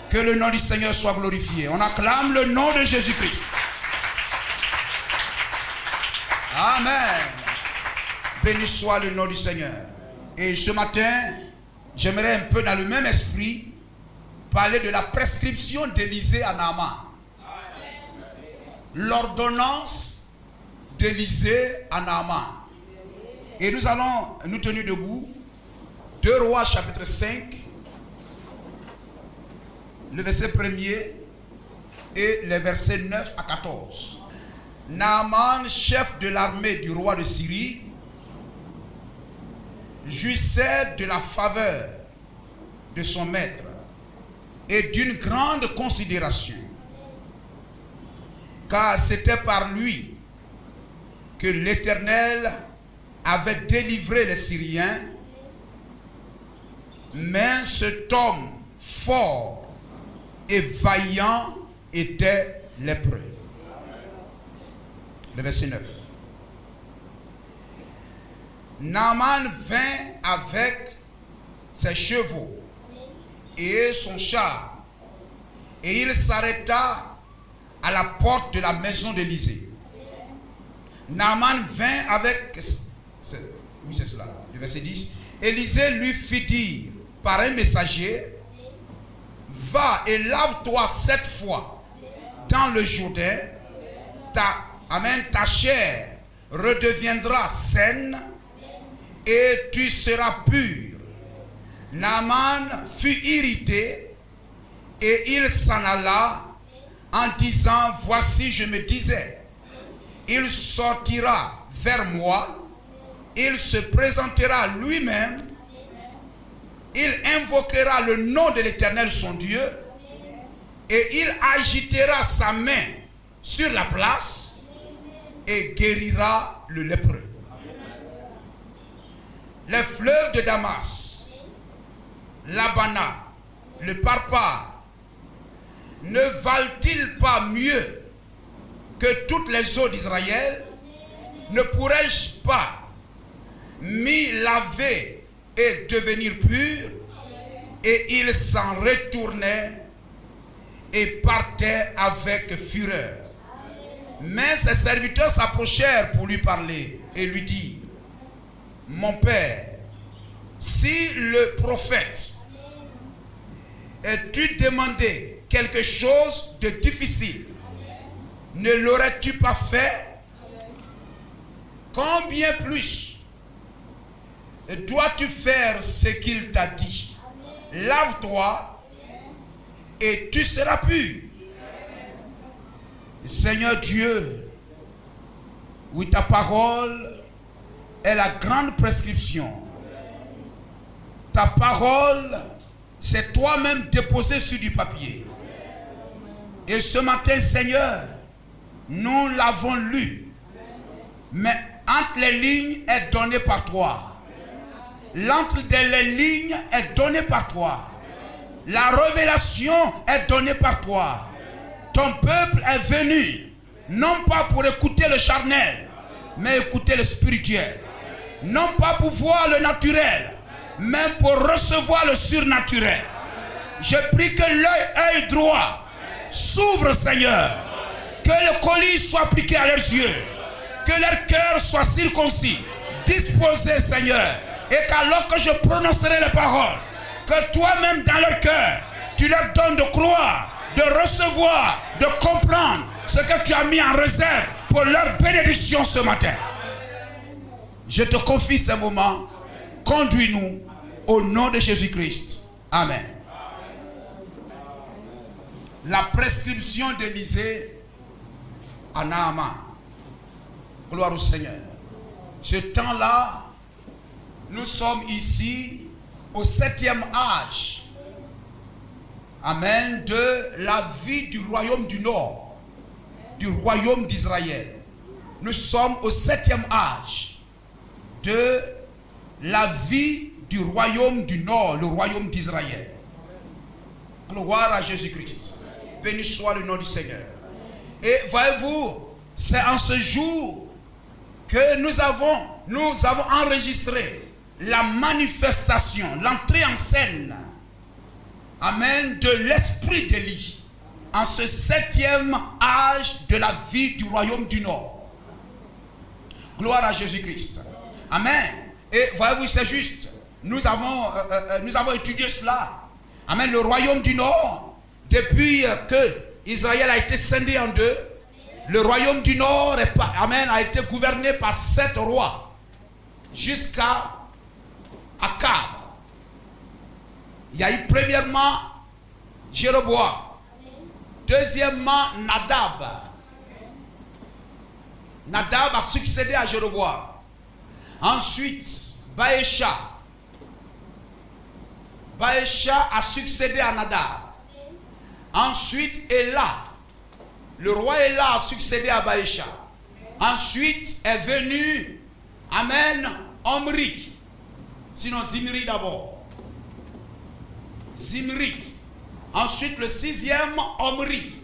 Que le nom du Seigneur soit glorifié. On acclame le nom de Jésus-Christ. Amen. Béni soit le nom du Seigneur. Et ce matin, j'aimerais un peu dans le même esprit parler de la prescription d'Élisée à Naaman. L'ordonnance d'Élisée à Naaman. Et nous allons nous tenir debout. 2 Rois chapitre 5, le verset 1er et les versets 9 à 14. Naaman, chef de l'armée du roi de Syrie, jouissait de la faveur de son maître et d'une grande considération, car c'était par lui que l'Éternel avait délivré les Syriens, mais cet homme fort et vaillant était lépreux. Le verset 9. Naaman vint avec ses chevaux et son char, et il s'arrêta à la porte de la maison d'Élisée. Naaman vint avec... Oui, c'est cela, le verset 10. Élisée lui fit dire par un messager: va et lave-toi 7 fois dans le Jourdain, ta chair redeviendra saine et tu seras pur. Naaman fut irrité et il s'en alla en disant: voici, je me disais, il sortira vers moi, il se présentera lui-même, il invoquera le nom de l'Éternel son Dieu et il agitera sa main sur la place et guérira le lépreux. Les fleuves de Damas, l'Abana, le Parpar, ne valent-ils pas mieux que toutes les eaux d'Israël? Ne pourrais-je pas m'y laver et devenir pur? Et il s'en retournait et partait avec fureur. Mais ses serviteurs s'approchèrent pour lui parler et lui dirent: mon père, si le prophète ait-tu demandé quelque chose de difficile, ne l'aurais-tu pas fait? Combien plus dois-tu faire ce qu'il t'a dit? Lave-toi et tu seras pur. Seigneur Dieu, oui, ta parole est la grande prescription. Ta parole, c'est toi-même déposé sur du papier. Et ce matin, Seigneur, nous l'avons lu. Mais entre les lignes est donné par toi. L'entre les lignes est donné par toi. La révélation est donnée par toi. Ton peuple est venu, non pas pour écouter le charnel, mais écouter le spirituel. Non pas pour voir le naturel, mais pour recevoir le surnaturel. Je prie que l'œil droit s'ouvre, Seigneur. Que le colis soit appliqué à leurs yeux. Que leur cœur soit circoncis, disposé, Seigneur. Et qu'alors que je prononcerai les paroles, que toi-même dans leur cœur, tu leur donnes de croire, de recevoir, de comprendre ce que tu as mis en réserve pour leur bénédiction ce matin. Je te confie ces moments. Conduis-nous au nom de Jésus-Christ. Amen. La prescription d'Élisée à Naaman. Gloire au Seigneur. Ce temps-là, nous sommes ici au 7e âge. Amen. De la vie du royaume du Nord, du royaume d'Israël. Nous sommes au 7e âge de la vie du royaume du Nord, le royaume d'Israël. Gloire à Jésus-Christ. Béni soit le nom du Seigneur. Et voyez-vous, c'est en ce jour que nous avons enregistré la manifestation, l'entrée en scène amen, de l'esprit d'Élie en ce 7e âge de la vie du royaume du Nord. Gloire à Jésus-Christ. Amen. Et voyez-vous, c'est juste. Nous avons étudié cela. Amen. Le royaume du Nord, depuis que Israël a été scindé en deux, le royaume du Nord amen, a été gouverné par 7 rois jusqu'à Akab. Il y a eu premièrement Jéroboam, deuxièmement Nadab. Nadab a succédé à Jéroboam. Ensuite, Baécha. Baécha a succédé à Nadab. Ensuite, Éla. Le roi Éla a succédé à Baécha. Ensuite est venu, amen, Omri. Sinon Zimri d'abord. Zimri. Ensuite le 6e, Omri.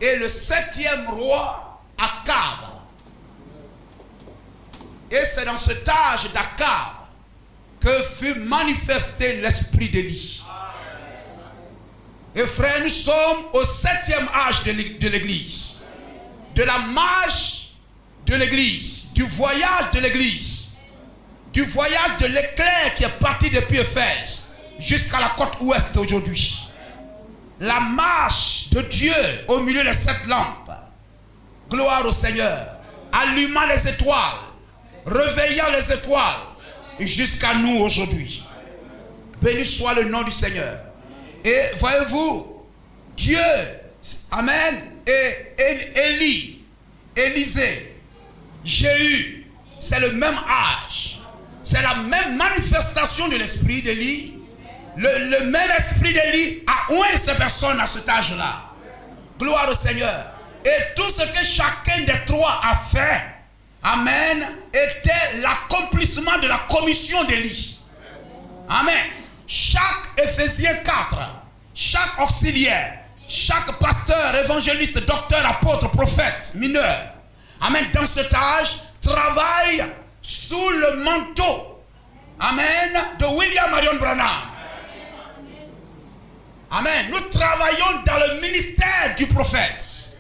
Et le 7e roi, Akab. Et c'est dans cet âge d'Akab que fut manifesté l'esprit d'Élie. Et frères, nous sommes au 7e âge de l'église. De la marche de l'église. Du voyage de l'église. Du voyage de l'éclair qui est parti depuis Éphèse jusqu'à la côte ouest aujourd'hui. La marche de Dieu au milieu des 7 lampes. Gloire au Seigneur. Allumant les étoiles. Réveillant les étoiles. Jusqu'à nous aujourd'hui. Béni soit le nom du Seigneur. Et voyez-vous, Dieu, amen, et Élie, Élisée, Jéhu, c'est le même âge. C'est la même manifestation de l'esprit d'Élie. Le même esprit d'Élie a oint ces personnes à cet âge-là. Gloire au Seigneur. Et tout ce que chacun des 3 a fait, amen, était l'accomplissement de la commission d'Élie. Amen. Chaque Éphésiens 4, chaque auxiliaire, chaque pasteur, évangéliste, docteur, apôtre, prophète, mineur, amen, dans cet âge, travaille sous le manteau, amen, de William Marion Branham. Amen. Nous travaillons dans le ministère du prophète.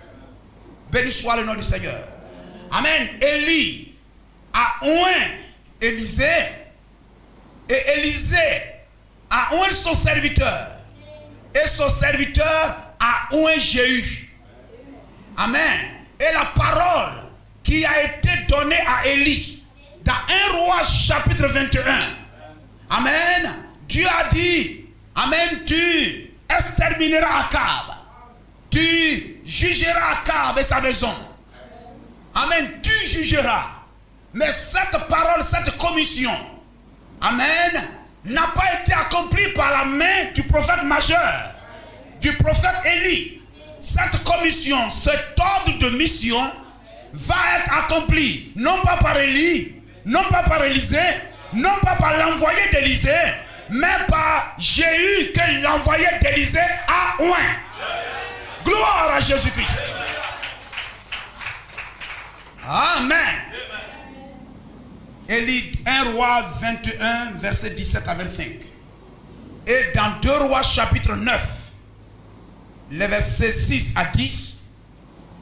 Béni soit le nom du Seigneur. Amen. Élie a oint Élisée et Élisée a oint son serviteur. Et son serviteur a oint Jéhu. Amen. Et la parole qui a été donnée à Élie dans 1 Roi chapitre 21. Amen. Dieu a dit, amen, tu extermineras Akab. Tu jugeras Akab et sa maison. Amen. Tu jugeras. Mais cette parole, cette commission, amen, n'a pas été accompli par la main du prophète majeur, du prophète Élie. Cette commission, cet ordre de mission va être accompli non pas par Élie, non pas par Élisée, non pas par l'envoyé d'Élisée, mais par Jéhu que l'envoyé d'Élisée a oint. Gloire à Jésus-Christ. Amen. Élie, 1 Roi 21, verset 17 à 25. Et dans 2 Rois chapitre 9, les versets 6 à 10,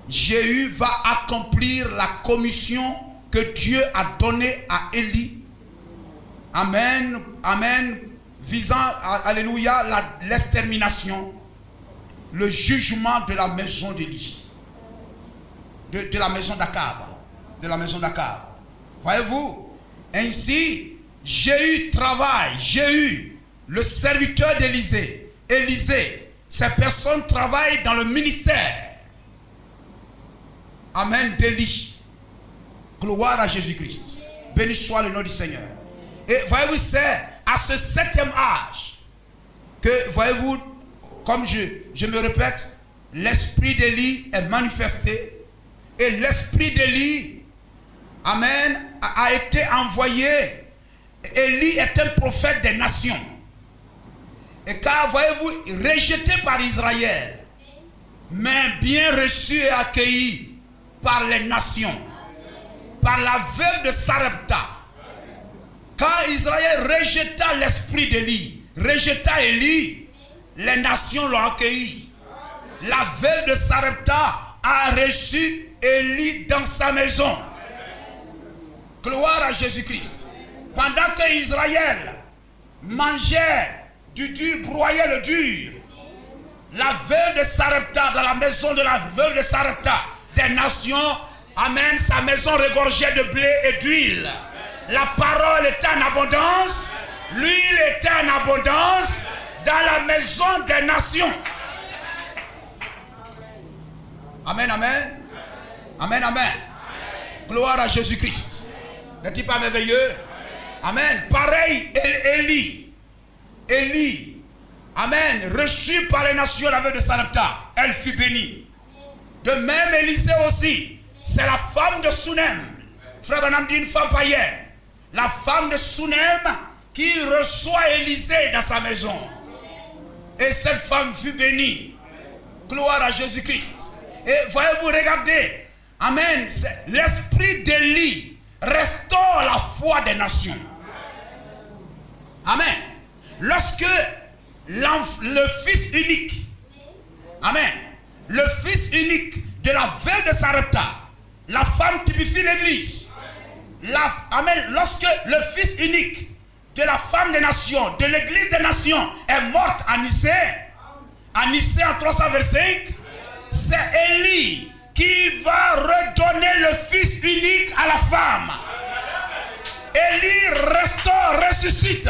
Jéhu va accomplir la commission que Dieu a donnée à Élie. Amen, amen, visant, alléluia, l'extermination, le jugement de la maison d'Élie, de la maison d'Akab, de la maison d'Akab. Voyez-vous? Ainsi, Jéhu travaille, Jéhu, le serviteur d'Élisée, Élisée, ces personnes travaillent dans le ministère. Amen, d'Élie. Gloire à Jésus-Christ. Béni soit le nom du Seigneur. Et voyez-vous, c'est à ce 7e âge que, voyez-vous, comme je me répète, l'esprit d'Élie est manifesté. Et l'esprit d'Élie, amen, a été envoyé. Élie est un prophète des nations. Et car, voyez-vous, rejeté par Israël, mais bien reçu et accueilli par les nations, par la veuve de Sarepta. Quand Israël rejeta l'esprit d'Élie, rejeta Élie, les nations l'ont accueilli. La veuve de Sarepta a reçu Élie dans sa maison. Gloire à Jésus-Christ. Pendant que Israël mangeait du dur, broyait le dur, la veuve de Sarepta, dans la maison de la veuve de Sarepta, des nations, amen, sa maison regorgeait de blé et d'huile. La parole était en abondance, l'huile était en abondance dans la maison des nations. Amen, amen. Amen, amen. Gloire à Jésus-Christ. N'est-il pas merveilleux? Amen. Pareil, Élie, amen, reçu par les nations la veuve de Sarepta, elle fut bénie. De même, Élisée aussi, c'est la femme de Sunem. Frère Branham dit une femme païenne. La femme de Sunem qui reçoit Élisée dans sa maison. Et cette femme fut bénie. Gloire à Jésus-Christ. Et voyez-vous, regardez, amen, l'esprit d'Élie restaure la foi des nations. Amen. Lorsque le fils unique, amen, le fils unique de la veuve de Sarepta, la femme typifie l'église. Amen. Lorsque le fils unique de la femme des nations, de l'église des nations, est morte à Nicée en 325, c'est Élie qui va redonner le fils unique à la femme. Élie restaure, ressuscite.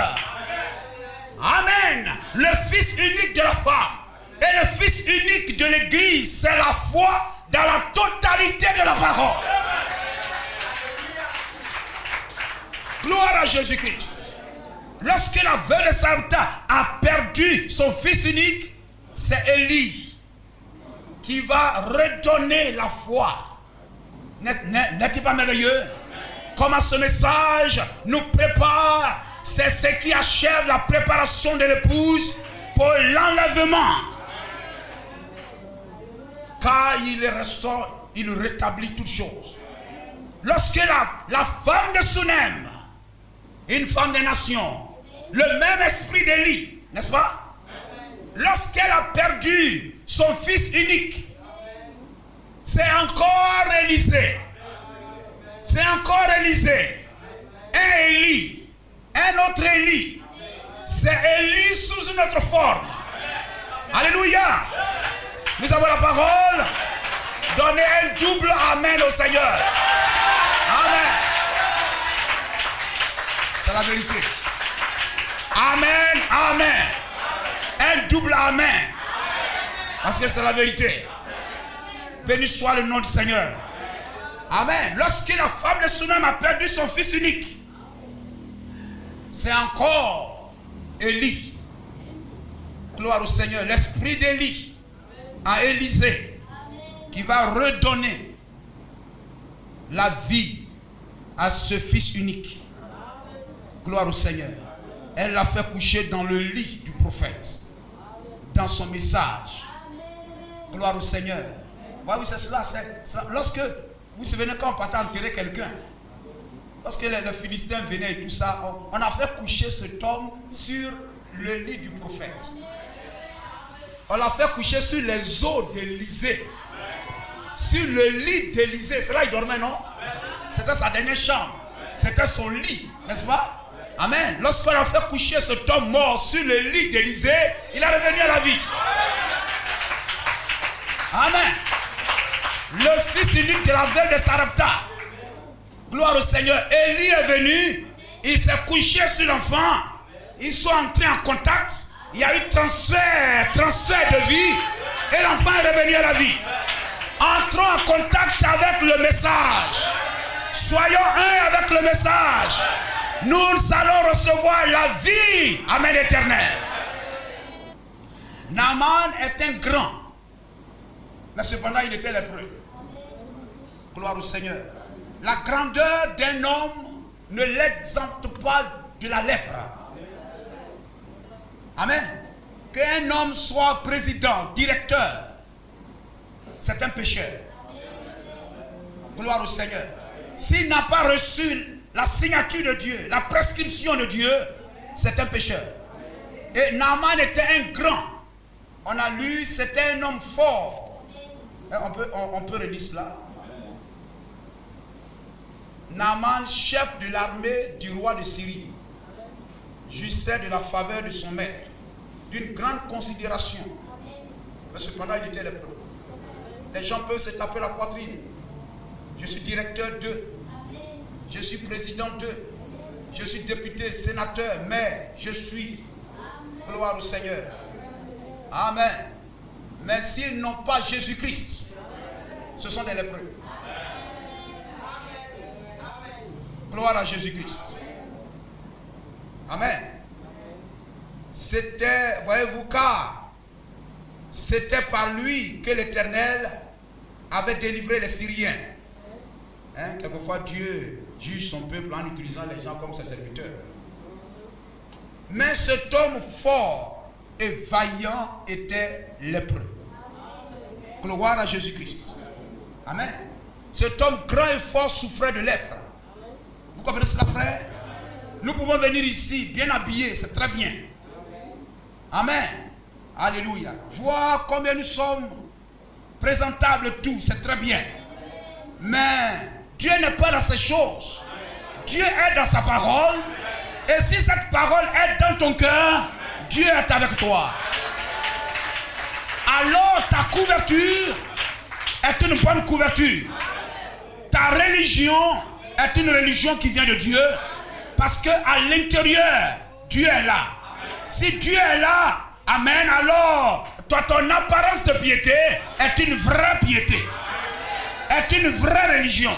Amen. Le fils unique de la femme et le fils unique de l'église, c'est la foi dans la totalité de la parole. Gloire à Jésus-Christ. Lorsque la veuve de Sarepta a perdu son fils unique, c'est Élie qui va redonner la foi. N'est-il pas merveilleux? Comment ce message nous prépare? C'est ce qui achève la préparation de l'épouse pour l'enlèvement. Car il restaure, il rétablit toutes choses. Lorsque la femme de Sunem, une femme des nations, le même esprit d'Élie, n'est-ce pas? Lorsqu'elle a perdu son fils unique, c'est encore Élisée. C'est encore Élisée. Un Élie, un autre Élie. C'est Élie sous une autre forme. Alléluia. Nous avons la parole. Donnez un double amen au Seigneur. Amen. C'est la vérité. Amen, amen. Un double amen. Parce que c'est la vérité. Béni soit le nom du Seigneur. Amen. Lorsque la femme de Sunem a perdu son fils unique, c'est encore Élie. Gloire au Seigneur. L'esprit d'Élie à Élisée qui va redonner la vie à ce fils unique. Gloire au Seigneur. Elle l'a fait coucher dans le lit du prophète, dans son message. Gloire au Seigneur. Voyez, c'est cela. Lorsque vous vous souvenez quand on partait enterrer quelqu'un, lorsque les Philistins venaient et tout ça, on a fait coucher cet homme sur le lit du prophète. On l'a fait coucher sur les os d'Élisée. Sur le lit d'Élisée. C'est là qu'il dormait, non? C'était sa dernière chambre. C'était son lit, n'est-ce pas? Amen. Lorsqu'on a fait coucher cet homme mort sur le lit d'Élisée, il est revenu à la vie. Amen. Le fils unique de la veuve de Sarepta. Gloire au Seigneur. Élie est venu. Il s'est couché sur l'enfant. Ils sont entrés en contact. Il y a eu transfert de vie. Et l'enfant est revenu à la vie. Entrons en contact avec le message. Soyons un avec le message. Nous allons recevoir la vie. Amen, éternelle. Naaman est un grand. Mais cependant, il était lépreux. Gloire au Seigneur. La grandeur d'un homme ne l'exempte pas de la lèpre. Amen. Qu'un homme soit président, directeur, c'est un pécheur. Gloire au Seigneur. S'il n'a pas reçu la signature de Dieu, la prescription de Dieu, c'est un pécheur. Et Naaman était un grand. On a lu, c'était un homme fort. Et on peut relire cela. Naaman, chef de l'armée du roi de Syrie, jouissait de la faveur de son maître, d'une grande considération. Mais cependant, il était lépreux. Les gens peuvent se taper la poitrine. Je suis directeur d'eux. Je suis président d'eux. Je suis député, sénateur, maire. Je suis. Gloire au Seigneur. Amen. Mais s'ils n'ont pas Jésus-Christ, ce sont des lépreux. Gloire à Jésus-Christ. Amen. C'était, voyez-vous, car c'était par lui que l'Éternel avait délivré les Syriens. Quelquefois, Dieu juge son peuple en utilisant les gens comme ses serviteurs. Mais cet homme fort et vaillant était lépreux. Gloire à Jésus-Christ. Amen. Cet homme grand et fort souffrait de lèpre. Vous comprenez cela, frère? Nous pouvons venir ici bien habillés, c'est très bien. Amen. Alléluia. Voir combien nous sommes présentables tous, c'est très bien. Mais Dieu n'est pas dans ces choses. Dieu est dans sa parole. Et si cette parole est dans ton cœur, Dieu est avec toi. Alors ta couverture est une bonne couverture. Ta religion est une religion qui vient de Dieu. Parce qu'à l'intérieur, Dieu est là. Si Dieu est là, amen, alors toi, ton apparence de piété est une vraie piété. Est une vraie religion.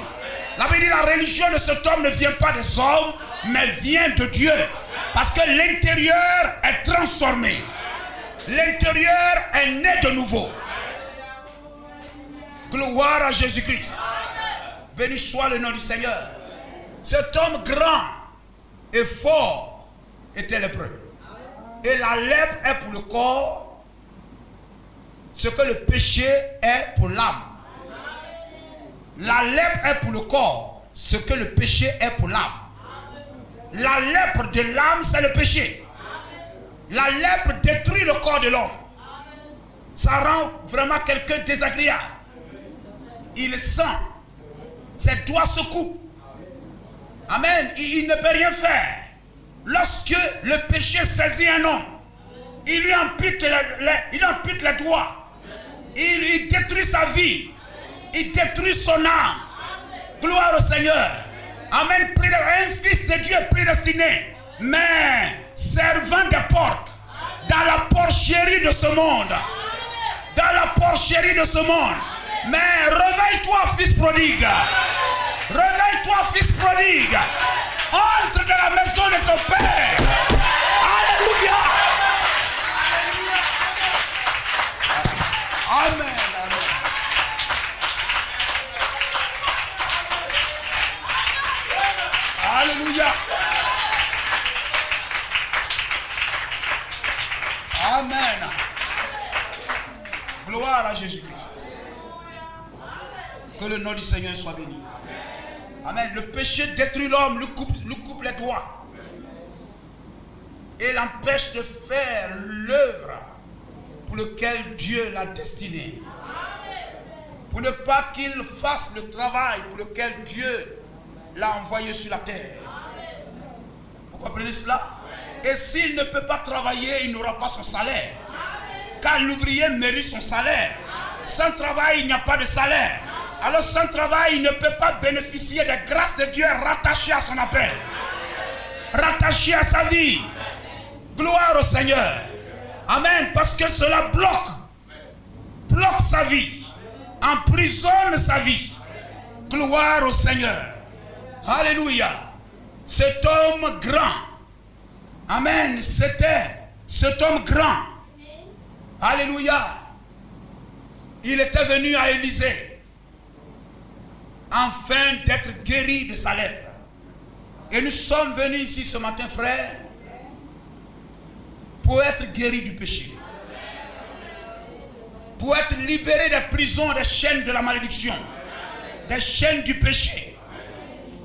Ça veut dire la religion de cet homme ne vient pas des hommes, mais vient de Dieu. Parce que l'intérieur est transformé. L'intérieur est né de nouveau. Gloire à Jésus-Christ. Béni soit le nom du Seigneur. Cet homme grand et fort était lépreux. Et la lèpre est pour le corps ce que le péché est pour l'âme. La lèpre est pour le corps ce que le péché est pour l'âme. La lèpre de l'âme, c'est le péché. La lèpre détruit le corps de l'homme. Ça rend vraiment quelqu'un désagréable. Il sent. Ses doigts se coupent. Amen. Il ne peut rien faire. Lorsque le péché saisit un homme, il lui ampute les doigts. Il détruit sa vie. Il détruit son âme. Gloire au Seigneur. Amen. Un fils de Dieu prédestiné, mais servant des porcs dans la porcherie de ce monde. Dans la porcherie de ce monde. Mais réveille-toi, fils prodigue. Réveille-toi, fils prodigue. Entre dans la maison de ton Père. Alléluia. Amen. Alléluia. Amen. Gloire à Jésus-Christ. Que le nom du Seigneur soit béni. Amen. Le péché détruit l'homme, lui coupe les doigts. Et l'empêche de faire l'œuvre pour laquelle Dieu l'a destiné. Pour ne pas qu'il fasse le travail pour lequel Dieu l'a envoyé sur la terre. Vous comprenez cela? Et s'il ne peut pas travailler, il n'aura pas son salaire. Car l'ouvrier mérite son salaire. Sans travail, il n'y a pas de salaire. Alors sans travail, il ne peut pas bénéficier des grâces de Dieu rattachées à son appel. Rattachées à sa vie. Gloire au Seigneur. Amen. Parce que cela bloque sa vie. Emprisonne sa vie. Gloire au Seigneur. Alléluia. Cet homme grand. Amen. C'était cet homme grand. Alléluia. Il était venu à Élysée afin d'être guéri de sa lèpre. Et nous sommes venus ici ce matin, frère, pour être guéris du péché. Pour être libérés des prisons, des chaînes de la malédiction, des chaînes du péché.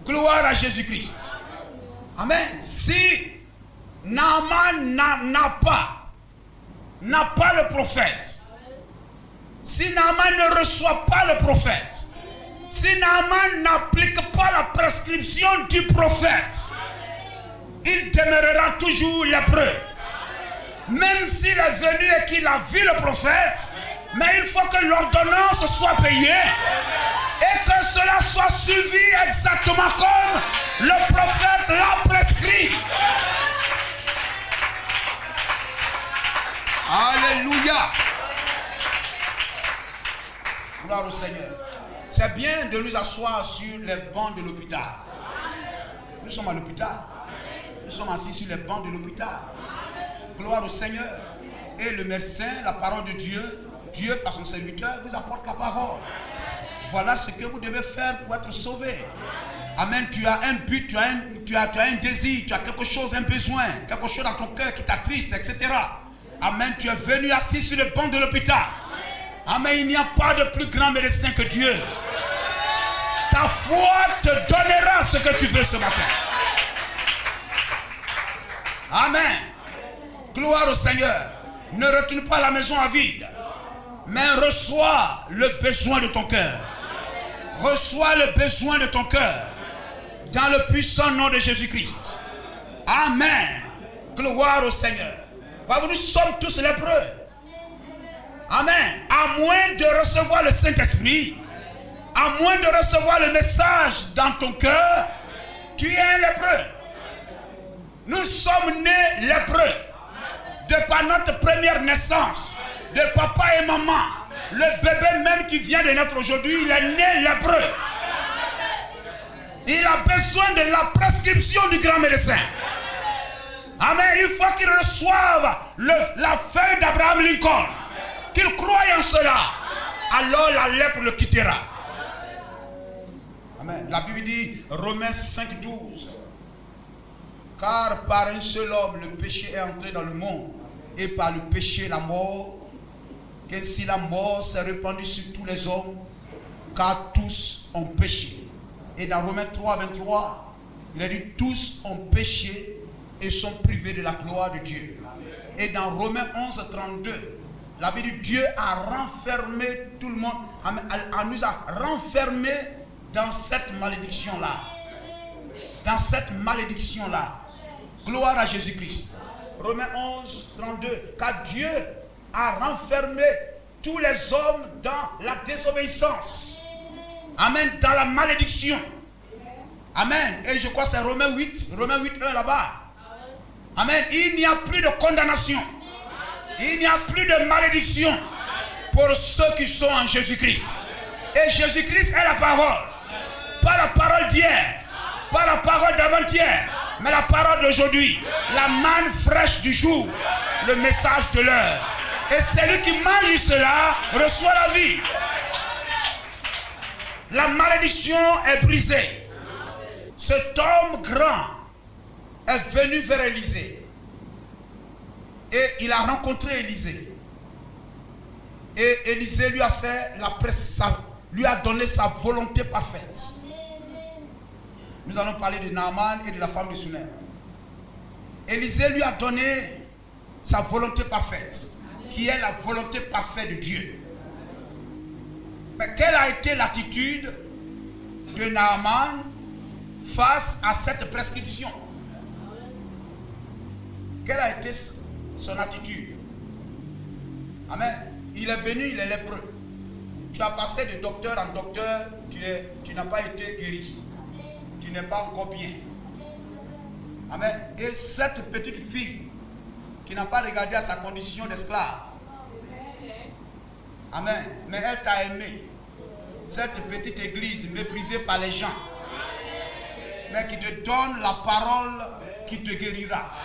Gloire à Jésus-Christ. Amen. Si Naaman n'a pas le prophète, si Naaman ne reçoit pas le prophète, si Naaman n'applique pas la prescription du prophète, il demeurera toujours lépreux. Même s'il est venu et qu'il a vu le prophète, mais il faut que l'ordonnance soit payée et que cela soit suivi exactement comme le prophète l'a prescrit. Alléluia. Gloire au Seigneur. C'est bien de nous asseoir sur les bancs de l'hôpital. Nous sommes à l'hôpital. Nous sommes assis sur les bancs de l'hôpital. Gloire au Seigneur. Et le médecin, la parole de Dieu, Dieu par son serviteur vous apporte la parole. Voilà ce que vous devez faire pour être sauvé. Amen. Tu as un but, tu as un désir, tu as quelque chose, un besoin, quelque chose dans ton cœur qui t'attriste, etc. Amen. Tu es venu assis sur le banc de l'hôpital. Amen. Il n'y a pas de plus grand médecin que Dieu. Ta foi te donnera ce que tu veux ce matin. Amen. Gloire au Seigneur. Ne retourne pas à la maison à vide, mais reçois le besoin de ton cœur. Reçois le besoin de ton cœur dans le puissant nom de Jésus-Christ. Amen. Gloire au Seigneur. Nous sommes tous lépreux. Amen. À moins de recevoir le Saint-Esprit, à moins de recevoir le message dans ton cœur, tu es un lépreux. Nous sommes nés lépreux. De par notre première naissance, de papa et maman, le bébé même qui vient de naître aujourd'hui, il est né lépreux. Il a besoin de la prescription du grand médecin. Amen. Il faut qu'il reçoive la feuille d'Abraham Lincoln. Qu'il croie en cela. Alors la lèpre le quittera. Amen. La Bible dit, Romains 5:12. Car par un seul homme, le péché est entré dans le monde. Et par le péché, la mort. Qu'ainsi la mort s'est répandue sur tous les hommes. Car tous ont péché. Et dans Romains 3:23, il a dit, tous ont péché et sont privés de la gloire de Dieu. Et dans Romains 11:32, la Bible dit, Dieu a renfermé tout le monde. Nous a renfermés dans cette malédiction-là. Dans cette malédiction-là. Gloire à Jésus-Christ. Romains 11:32. Car Dieu a renfermé tous les hommes dans la désobéissance. Amen. Dans la malédiction. Amen. Et je crois que c'est Romains 8:1 là-bas. Amen. Il n'y a plus de condamnation. Il n'y a plus de malédiction pour ceux qui sont en Jésus-Christ. Et Jésus-Christ est la parole. Pas la parole d'hier. Pas la parole d'avant-hier. Mais la parole d'aujourd'hui. La manne fraîche du jour. Le message de l'heure. Et celui qui mange cela reçoit la vie. La malédiction est brisée. Cet homme grand est venu vers Élisée. Et il a rencontré Élisée. Et Élisée lui a fait lui a donné sa volonté parfaite. Nous allons parler de Naaman et de la femme de Sunem. Élisée lui a donné sa volonté parfaite, qui est la volonté parfaite de Dieu. Mais quelle a été l'attitude de Naaman face à cette prescription? Quelle a été son attitude? Amen. Il est venu, il est lépreux. Tu as passé de docteur en docteur, tu n'as pas été guéri. Tu n'es pas encore bien. Amen. Et cette petite fille qui n'a pas regardé à sa condition d'esclave. Amen. Mais elle t'a aimé. Cette petite église méprisée par les gens. Mais qui te donne la parole qui te guérira.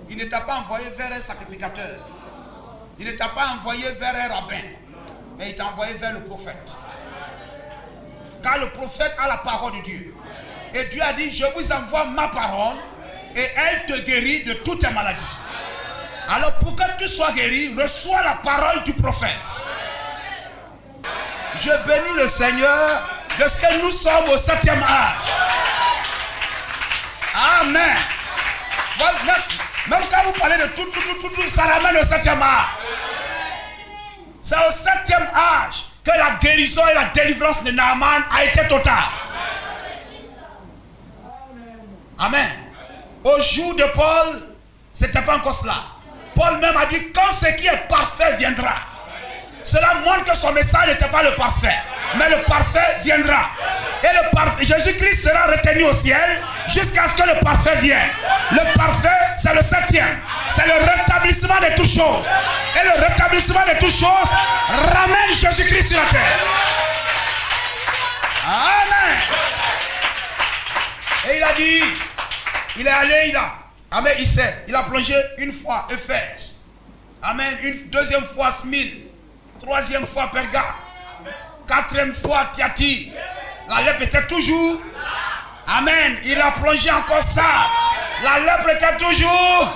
Il ne t'a pas envoyé vers un sacrificateur. Il ne t'a pas envoyé vers un rabbin. Mais il t'a envoyé vers le prophète. Car le prophète a la parole de Dieu. Et Dieu a dit, je vous envoie ma parole et elle te guérit de toutes tes maladies. Alors pour que tu sois guéri, reçois la parole du prophète. Je bénis le Seigneur de ce que nous sommes au 7e âge. Amen. Même quand vous parlez de tout, ça ramène au 7e âge. C'est au 7e âge que la guérison et la délivrance de Naaman a été totale. Amen. Au jour de Paul, ce n'était pas encore cela. Paul même a dit, quand ce qui est parfait viendra. Cela montre que son message n'était pas le parfait. Mais le parfait viendra. Et le parfait, Jésus-Christ sera retenu au ciel jusqu'à ce que le parfait vienne. Le parfait, c'est le 7e. C'est le rétablissement de toutes choses. Et le rétablissement de toutes choses ramène Jésus-Christ sur la terre. Amen. Et il a dit, il est allé, Amen, il a plongé une fois Éphèse. Amen, une deuxième fois Smyrne. Troisième fois Perga. Quatrième fois Thyatire. La lèpre était toujours. Amen. Il a plongé encore ça. La lèpre était toujours.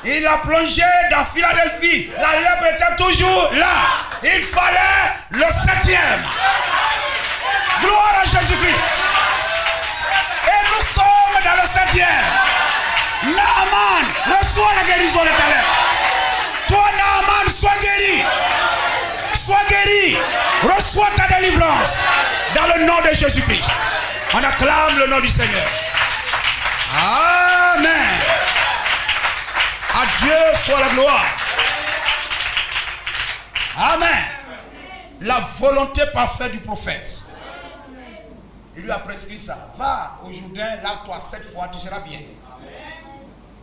Il a plongé dans Philadelphie. La lèpre était toujours là. Il fallait le 7e. Gloire à Jésus-Christ. Et nous sommes dans le 7e. Naaman, reçois la guérison de ta lèpre. Toi, Naaman, sois guéri. Sois guéri. Reçois ta délivrance. Dans le nom de Jésus-Christ. On acclame le nom du Seigneur. Amen. À Dieu soit la gloire. Amen. La volonté parfaite du prophète. Il lui a prescrit ça. Va au Jourdain, lave-toi 7 fois, tu seras bien.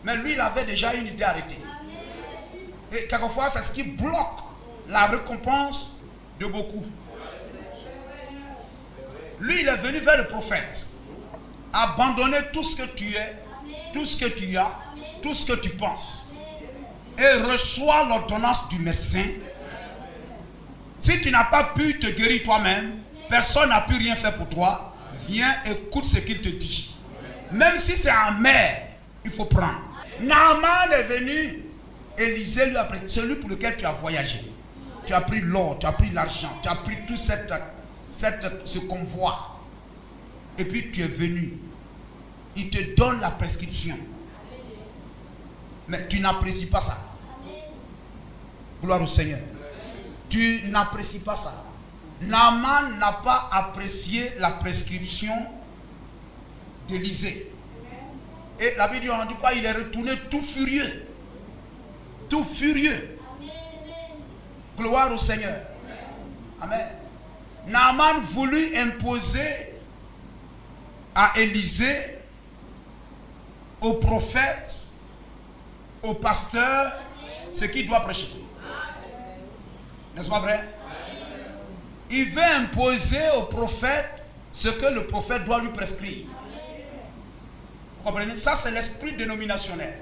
Mais lui, il avait déjà une idée arrêtée. Et quelquefois, c'est ce qui bloque la récompense de beaucoup. Lui, il est venu vers le prophète. Abandonner tout ce que tu es, tout ce que tu as, tout ce que tu penses. Et reçois l'ordonnance du médecin. Si tu n'as pas pu te guérir toi-même, personne n'a pu rien faire pour toi. Viens, écoute ce qu'il te dit. Même si c'est amer, il faut prendre. Naaman est venu. Élisée lui a pris celui pour lequel tu as voyagé. Tu as pris l'or, tu as pris l'argent, tu as pris tout ce convoi. Et puis tu es venu. Il te donne la prescription. Mais tu n'apprécies pas ça. Gloire au Seigneur. Tu n'apprécies pas ça. Naaman n'a pas apprécié la prescription d'Élisée. Et la Bible dit quoi? Il est retourné tout furieux. Tout furieux. Gloire au Seigneur. Amen. Naaman voulut imposer à Élisée, au prophète, au pasteur, ce qu'il doit prêcher. N'est-ce pas vrai? Il veut imposer au prophète ce que le prophète doit lui prescrire. Vous comprenez? Ça, c'est l'esprit dénominationnel.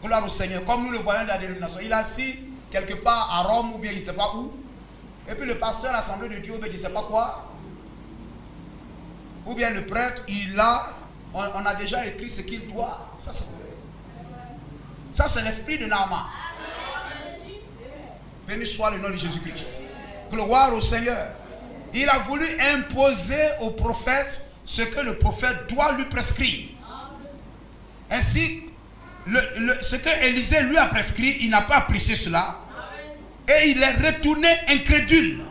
Gloire au Seigneur. Comme nous le voyons dans la dénomination. Il est assis quelque part à Rome ou bien il ne sait pas où. Et puis le pasteur, l'assemblée de Dieu, ou bien il ne sait pas quoi. Ou bien le prêtre, on a déjà écrit ce qu'il doit. Ça, c'est l'esprit de Naaman. Béni soit le nom de Jésus-Christ. Gloire au Seigneur. Il a voulu imposer au prophète ce que le prophète doit lui prescrire. Ainsi, ce que Élisée lui a prescrit, il n'a pas apprécié cela. Et il est retourné incrédule.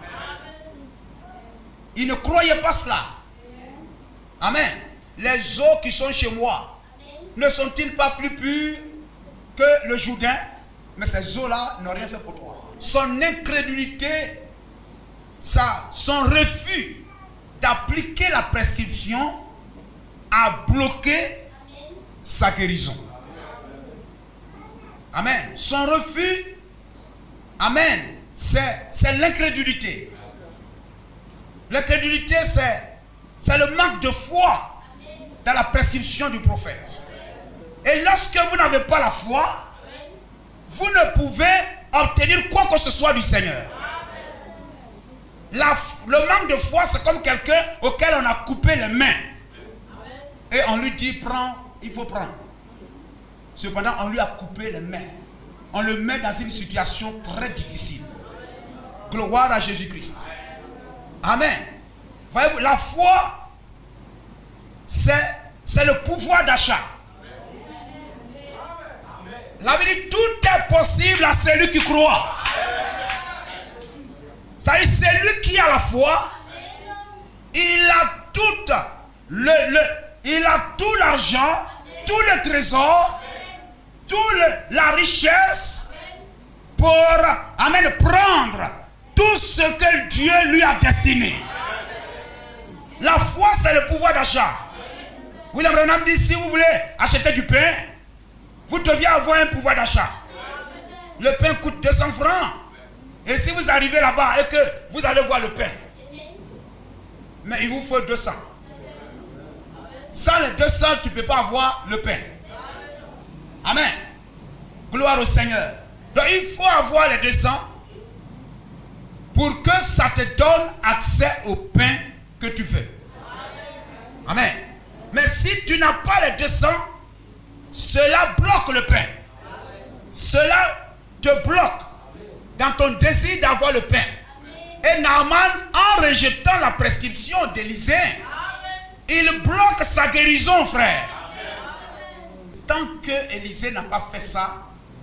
Il ne croyait pas cela. Amen. Les eaux qui sont chez moi, ne sont-ils pas plus pures que le Jourdain? Mais ces eaux-là n'ont rien fait pour toi. Son incrédulité, son refus d'appliquer la prescription a bloqué sa guérison. Amen. Son refus, amen, c'est l'incrédulité. L'incrédulité, c'est le manque de foi dans la prescription du prophète. Et lorsque vous n'avez pas la foi, vous ne pouvez obtenir quoi que ce soit du Seigneur. Le manque de foi, c'est comme quelqu'un auquel on a coupé les mains. Et on lui dit, prends, il faut prendre. Cependant, on lui a coupé les mains. On le met dans une situation très difficile. Gloire à Jésus-Christ. Amen. Voyez-vous, la foi, c'est le pouvoir d'achat. La Bible dit tout est possible à celui qui croit. C'est-à-dire celui qui a la foi, il a tout l'argent, tout le trésor, la richesse pour prendre tout ce que Dieu lui a destiné. La foi, c'est le pouvoir d'achat. William Branham dit, si vous voulez acheter du pain, vous deviez avoir un pouvoir d'achat. Le pain coûte 200 francs. Et si vous arrivez là-bas et que vous allez voir le pain, mais il vous faut 200. Sans les 200, tu ne peux pas avoir le pain. Amen. Gloire au Seigneur. Donc il faut avoir les 200 pour que ça te donne accès au pain que tu veux. Amen. Mais si tu n'as pas les 200, cela bloque le pain. Cela te bloque dans ton désir d'avoir le pain. Et Naaman, en rejetant la prescription d'Élisée, il bloque sa guérison, frère. Tant que Élisée n'a pas fait ça,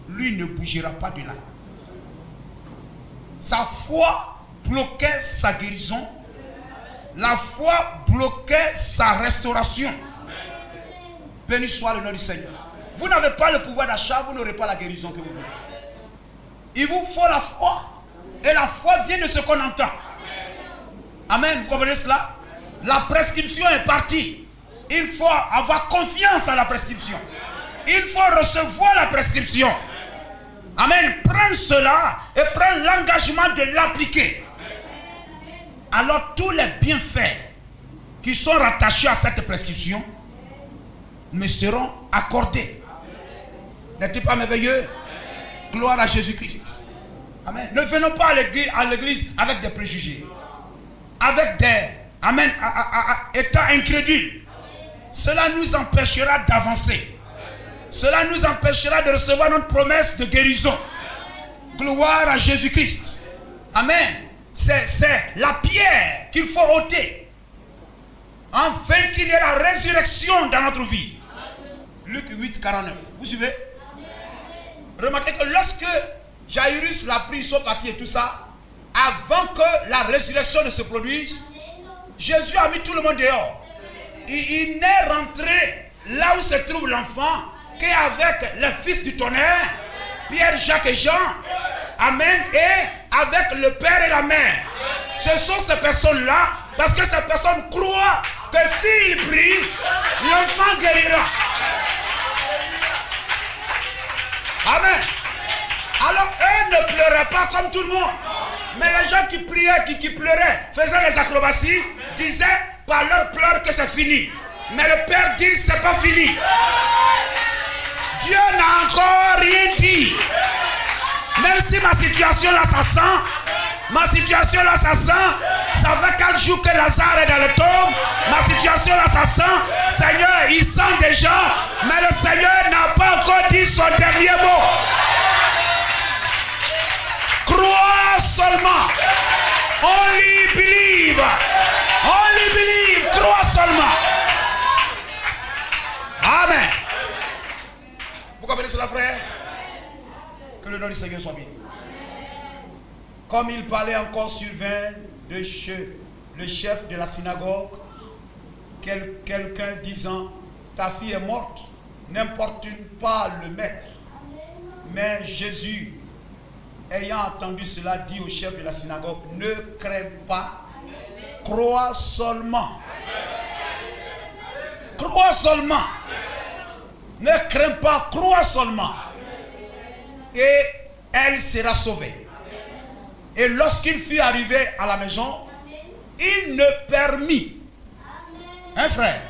lui ne bougera pas de là. Sa foi bloquait sa guérison. La foi bloquait sa restauration. Béni soit le nom du Seigneur. Vous n'avez pas le pouvoir d'achat, vous n'aurez pas la guérison que vous voulez. Il vous faut la foi. Et la foi vient de ce qu'on entend. Amen, vous comprenez cela? La prescription est partie. Il faut avoir confiance à la prescription. Il faut recevoir la prescription. Amen. Prends cela et prends l'engagement de l'appliquer. Alors tous les bienfaits qui sont rattachés à cette prescription me seront accordés. N'est-il pas merveilleux? Gloire à Jésus-Christ. Amen. Ne venons pas à l'église avec des préjugés. Avec des... étant incrédules. Cela nous empêchera d'avancer. Cela nous empêchera de recevoir notre promesse de guérison. Gloire à Jésus-Christ. Amen. C'est la pierre qu'il faut ôter. Afin qu'il y ait la résurrection dans notre vie. Luc 8, 49. Vous suivez? Remarquez que lorsque Jairus l'a pris, ils sont partis et tout ça, avant que la résurrection ne se produise, Jésus a mis tout le monde dehors. Il n'est rentré là où se trouve l'enfant qu'avec les fils du tonnerre, Pierre, Jacques et Jean. Amen. Et avec le père et la mère. Ce sont ces personnes-là, parce que ces personnes croient que s'ils prient, l'enfant guérira. Amen. Alors eux ne pleuraient pas comme tout le monde. Mais les gens qui priaient, qui pleuraient, faisaient les acrobaties, disaient par leur pleurs que c'est fini. Mais le Père dit c'est pas fini. Dieu n'a encore rien dit. Même si ma situation là ça sent, ma situation là ça sent, ça fait 4 jours que Lazare est dans le tombe, ma situation là ça sent, Seigneur il sent déjà, mais le Seigneur n'a pas encore dit son dernier mot. Crois seulement. Only believe. Only believe. Crois seulement. Amen. Vous comprenez cela, frère? Que le nom du Seigneur soit béni. Comme il parlait encore, survint de chez le chef de la synagogue quelqu'un disant, ta fille est morte, n'importune pas le maître. Mais Jésus, ayant entendu cela, dit au chef de la synagogue, ne crains pas, crois seulement. Crois seulement. Ne crains pas, crois seulement. Et elle sera sauvée. Et lorsqu'il fut arrivé à la maison, il ne permit, hein frère,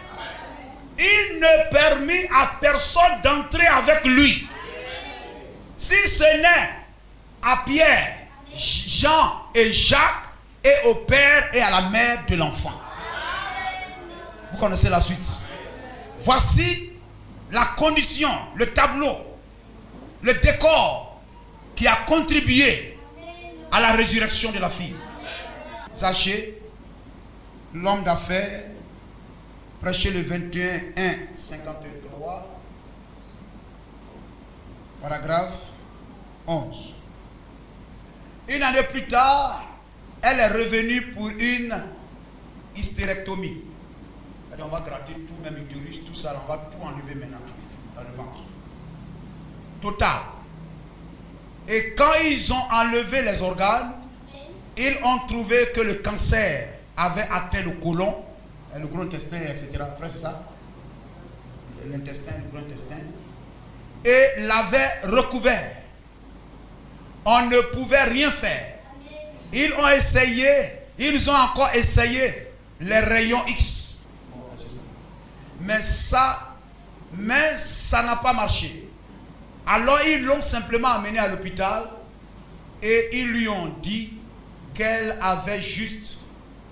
il ne permit à personne d'entrer avec lui. Si ce n'est à Pierre, Jean et Jacques et au père et à la mère de l'enfant. Vous connaissez la suite. Voici la condition, le tableau, le décor qui a contribué à la résurrection de la fille. Zachée, l'homme d'affaires, prêché le 21, 1, 53. Paragraphe 11. Une année plus tard, elle est revenue pour une hystérectomie. On va gratter tout, même l'utérus, tout ça, on va tout enlever maintenant, tout, dans le ventre. Total. Et quand ils ont enlevé les organes, ils ont trouvé que le cancer avait atteint le côlon, le gros intestin, etc. Frère, c'est ça? L'intestin, le gros intestin. Et l'avait recouvert. On ne pouvait rien faire. Ils ont essayé, ils ont encore essayé les rayons X. Mais ça n'a pas marché. Alors ils l'ont simplement amenée à l'hôpital et ils lui ont dit qu'elle avait juste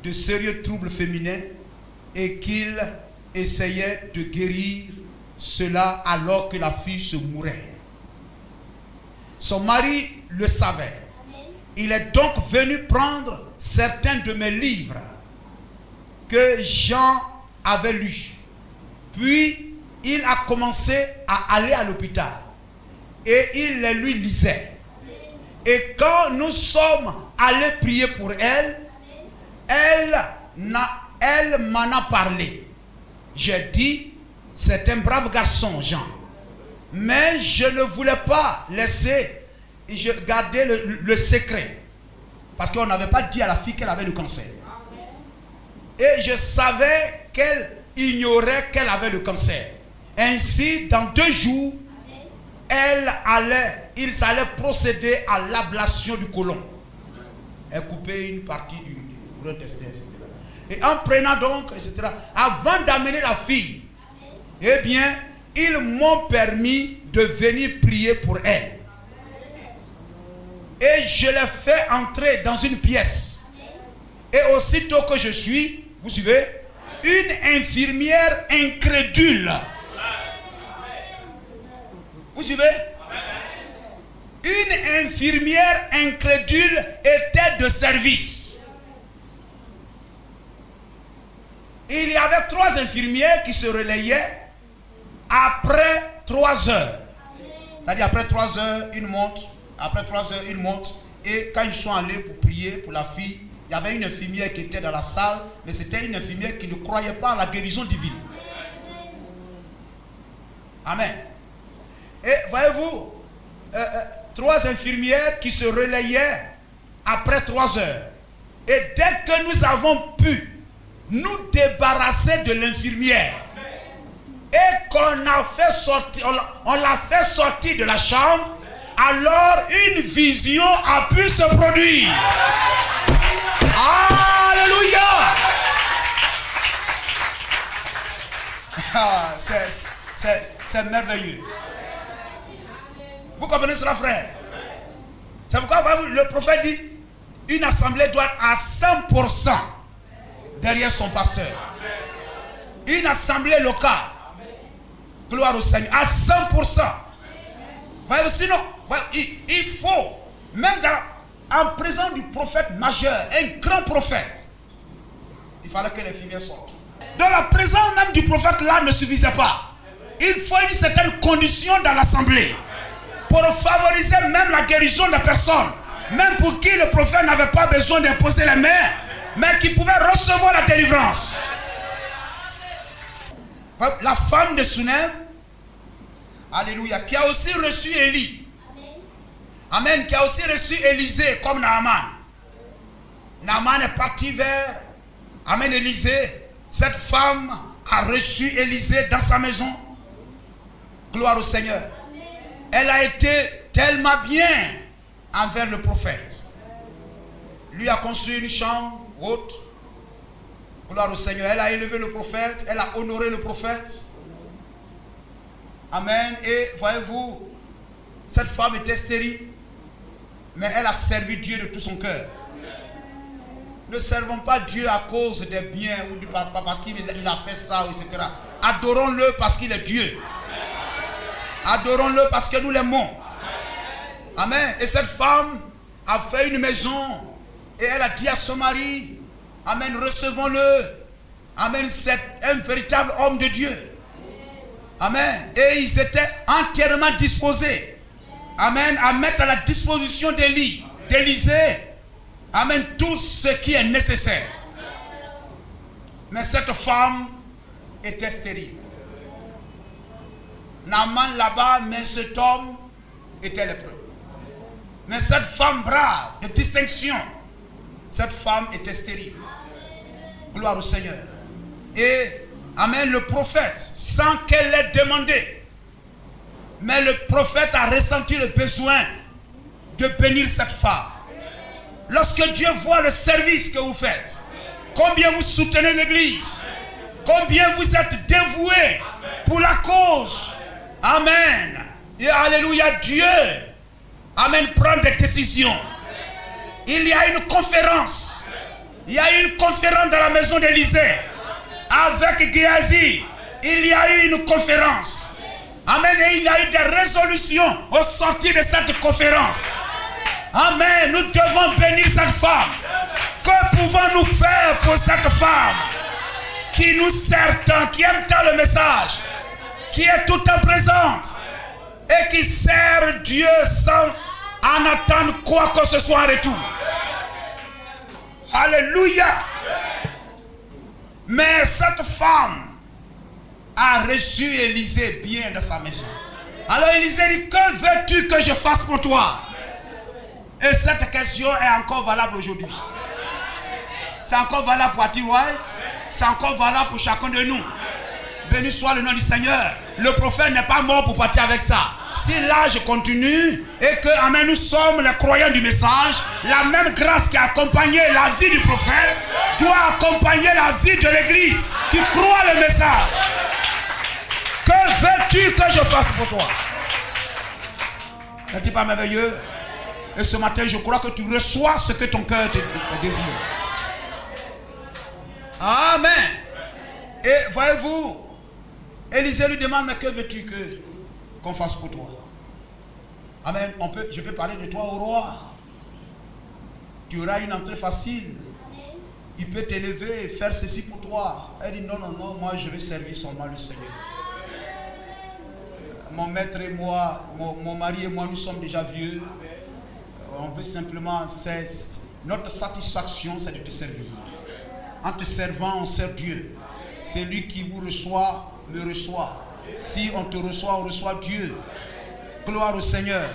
de sérieux troubles féminins et qu'il essayait de guérir cela alors que la fille se mourait. Son mari le savait. Il est donc venu prendre certains de mes livres que Jean avait lus. Puis il a commencé à aller à l'hôpital et il les lui lisait. Et quand nous sommes allés prier pour elle, elle m'en a parlé. J'ai dit, c'est un brave garçon, Jean. Mais je ne voulais pas laisser garder le secret. Parce qu'on n'avait pas dit à la fille qu'elle avait le cancer. Et je savais qu'elle ignorait qu'elle avait le cancer. Ainsi, dans 2 jours, ils allaient procéder à l'ablation du côlon. Elle coupait une partie du gros intestin, etc. Et en prenant donc, etc., avant d'amener la fille, eh bien, ils m'ont permis de venir prier pour elle. Et je l'ai fait entrer dans une pièce. Et aussitôt que je suis, vous suivez, une infirmière incrédule. Vous suivez? Une infirmière incrédule était de service. Il y avait 3 infirmières qui se relayaient après 3 heures. C'est-à-dire après 3 heures, une monte. Après 3 heures, une monte. Et quand ils sont allés pour prier pour la fille, il y avait une infirmière qui était dans la salle, mais c'était une infirmière qui ne croyait pas à la guérison divine. Amen. Et voyez-vous, 3 infirmières qui se relayaient après 3 heures. Et dès que nous avons pu nous débarrasser de l'infirmière et qu'on a fait sortir, on l'a fait sortir de la chambre, alors une vision a pu se produire. Alléluia. C'est merveilleux. Vous comprenez cela, frère? C'est pourquoi le prophète dit, une assemblée doit être à 100% derrière son pasteur. Une assemblée locale. Gloire au Seigneur. À 100%. Voyez, sinon, il faut, même en présence du prophète majeur, un grand prophète, il fallait que les infirmières sortent. Dans la présence même du prophète là ne suffisait pas. Il faut une certaine condition dans l'assemblée pour favoriser même la guérison des personnes, même pour qui le prophète n'avait pas besoin d'imposer les mains, mais qui pouvait recevoir la délivrance. La femme de Sunem, alléluia, qui a aussi reçu Élie. Amen, qui a aussi reçu Élisée comme Naaman. Naaman est parti vers, amen, Élisée. Cette femme a reçu Élisée dans sa maison. Gloire au Seigneur. Elle a été tellement bien envers le prophète. Lui a construit une chambre haute. Gloire au Seigneur. Elle a élevé le prophète. Elle a honoré le prophète. Amen. Et voyez-vous, cette femme était stérile, mais elle a servi Dieu de tout son cœur. Ne servons pas Dieu à cause des biens ou parce qu'il a fait ça, etc. Adorons-le parce qu'il est Dieu. Adorons-le parce que nous l'aimons. Amen. Et cette femme a fait une maison et elle a dit à son mari, amen, recevons-le. Amen, c'est un véritable homme de Dieu. Amen. Et ils étaient entièrement disposés Amen, à mettre à la disposition d'Élisée, amen, tout ce qui est nécessaire. Mais cette femme était stérile. Naaman là-bas, mais cet homme était lépreux. Mais cette femme brave, de distinction, cette femme était stérile. Gloire au Seigneur. Et, amen, le prophète, sans qu'elle l'ait demandé, mais le prophète a ressenti le besoin de bénir cette femme. Lorsque Dieu voit le service que vous faites, combien vous soutenez l'église, combien vous êtes dévoués pour la cause, amen, et alléluia, Dieu, amen, prend des décisions. Il y a une conférence, il y a une conférence dans la maison d'Élisée, avec Géasi, il y a eu une conférence. Amen. Et il y a eu des résolutions au sortir de cette conférence. Amen. Nous devons bénir cette femme. Que pouvons-nous faire pour cette femme qui nous sert tant, qui aime tant le message, qui est tout le temps présente et qui sert Dieu sans en attendre quoi que ce soit en retour. Alléluia. Mais cette femme a reçu Élisée bien dans sa maison. Alors Élisée dit, que veux-tu que je fasse pour toi? Et cette question est encore valable aujourd'hui. C'est encore valable pour Ati White. C'est encore valable pour chacun de nous. Béni soit le nom du Seigneur. Le prophète n'est pas mort pour partir avec ça. Si là je continue et que amen, nous sommes les croyants du message, la même grâce qui a accompagné la vie du prophète doit accompagner la vie de l'église qui croit le message. Que veux-tu que je fasse pour toi? N'est-il pas merveilleux? Et ce matin, je crois que tu reçois ce que ton cœur te désire. Amen. Et voyez-vous, Élisée lui demande, mais que veux-tu qu'on fasse pour toi? Amen. Je peux parler de toi au roi. Tu auras une entrée facile. Il peut t'élever et faire ceci pour toi. Elle dit, non, non, non, moi je vais servir seulement le Seigneur. Mon maître et moi, mon mari et moi, nous sommes déjà vieux. On veut simplement, notre satisfaction, c'est de te servir. En te servant, on sert Dieu. C'est lui qui vous reçoit, le reçoit. Si on te reçoit, on reçoit Dieu. Gloire au Seigneur.